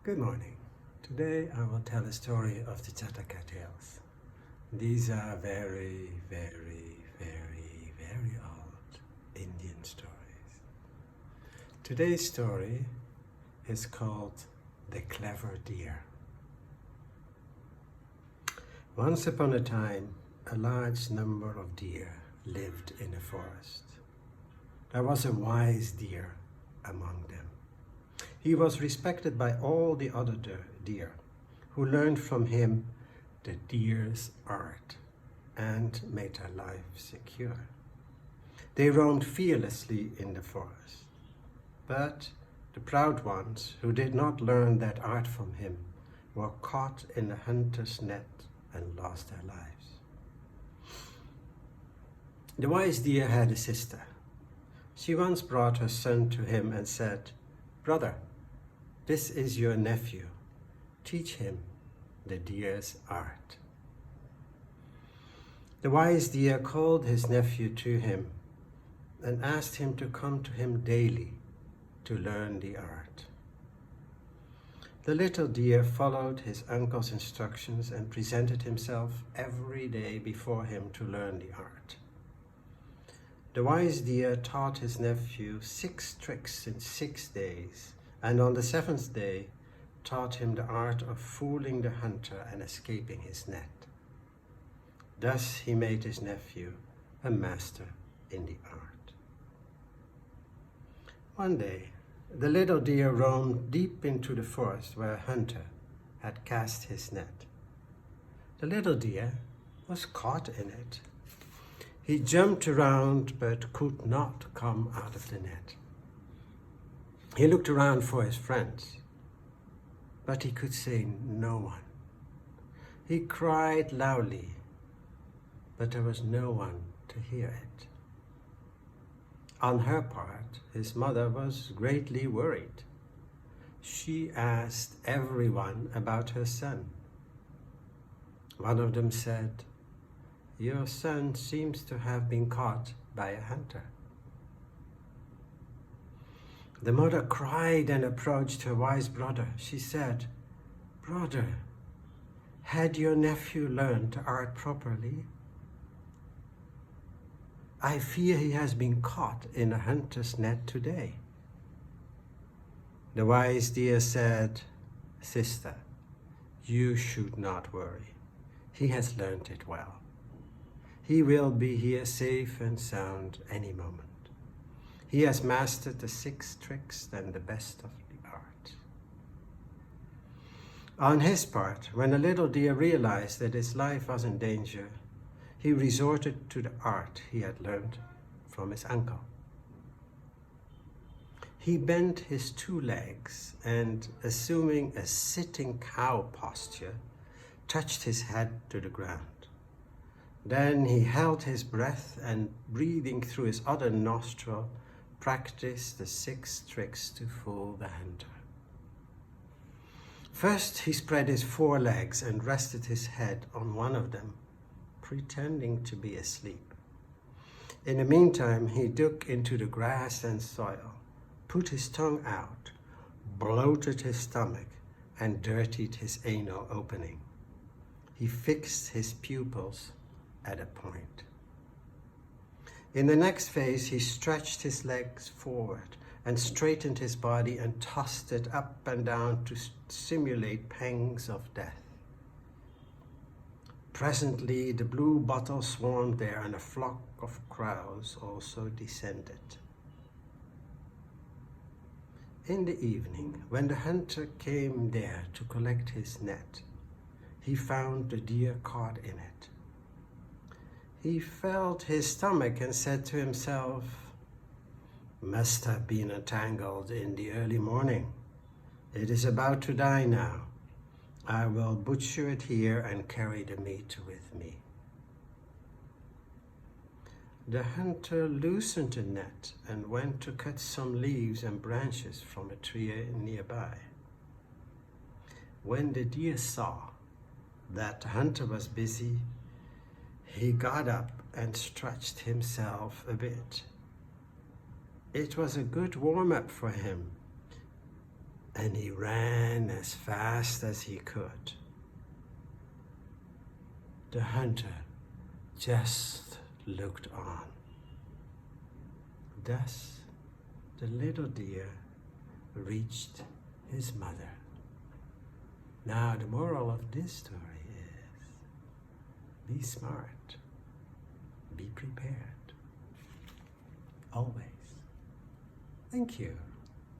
Good morning. Today I will tell a story of the Jataka tales. These are very old Indian stories. Today's story is called The Clever Deer. Once upon a time, a large number of deer lived in a forest. There was a wise deer among them. He was respected by all the other deer, who learned from him the deer's art and made their life secure. They roamed fearlessly in the forest, but the proud ones who did not learn that art from him were caught in the hunter's net and lost their lives. The wise deer had a sister. She once brought her son to him and said, "Brother, this is your nephew. Teach him the deer's art." The wise deer called his nephew to him and asked him to come to him daily to learn the art. The little deer followed his uncle's instructions and presented himself every day before him to learn the art. The wise deer taught his nephew 6 tricks in 6 days, and on the 7th day taught him the art of fooling the hunter and escaping his net. Thus he made his nephew a master in the art. One day, the little deer roamed deep into the forest where a hunter had cast his net. The little deer was caught in it. He jumped around but could not come out of the net. He looked around for his friends, but he could see no one. He cried loudly, but there was no one to hear it. On her part, his mother was greatly worried. She asked everyone about her son. One of them said, "Your son seems to have been caught by a hunter." The mother cried and approached her wise brother. She said, "Brother, had your nephew learned the art properly? I fear he has been caught in a hunter's net today." The wise deer said, "Sister, you should not worry. He has learned it well. He will be here safe and sound any moment. He has mastered the 6 tricks and the best of the art." On his part, when the little deer realized that his life was in danger, he resorted to the art he had learned from his uncle. He bent his 2 legs and, assuming a sitting cow posture, touched his head to the ground. Then he held his breath and, breathing through his other nostril, practiced the 6 tricks to fool the hunter. First, he spread his 4 legs and rested his head on one of them, pretending to be asleep. In the meantime, he dug into the grass and soil, put his tongue out, bloated his stomach, and dirtied his anal opening. He fixed his pupils at a point. In the next phase, he stretched his legs forward and straightened his body and tossed it up and down to simulate pangs of death. Presently, the blue bottle swarmed there, and a flock of crows also descended. In the evening, when the hunter came there to collect his net, he found the deer caught in it. He felt his stomach and said to himself, "Must have been entangled in the early morning. It is about to die now. I will butcher it here and carry the meat with me." The hunter loosened the net and went to cut some leaves and branches from a tree nearby. When the deer saw that the hunter was busy, he got up and stretched himself a bit. It was a good warm-up for him, and he ran as fast as he could. The hunter just looked on. Thus, the little deer reached his mother. Now, the moral of this story is, be smart, be prepared, always. Thank you.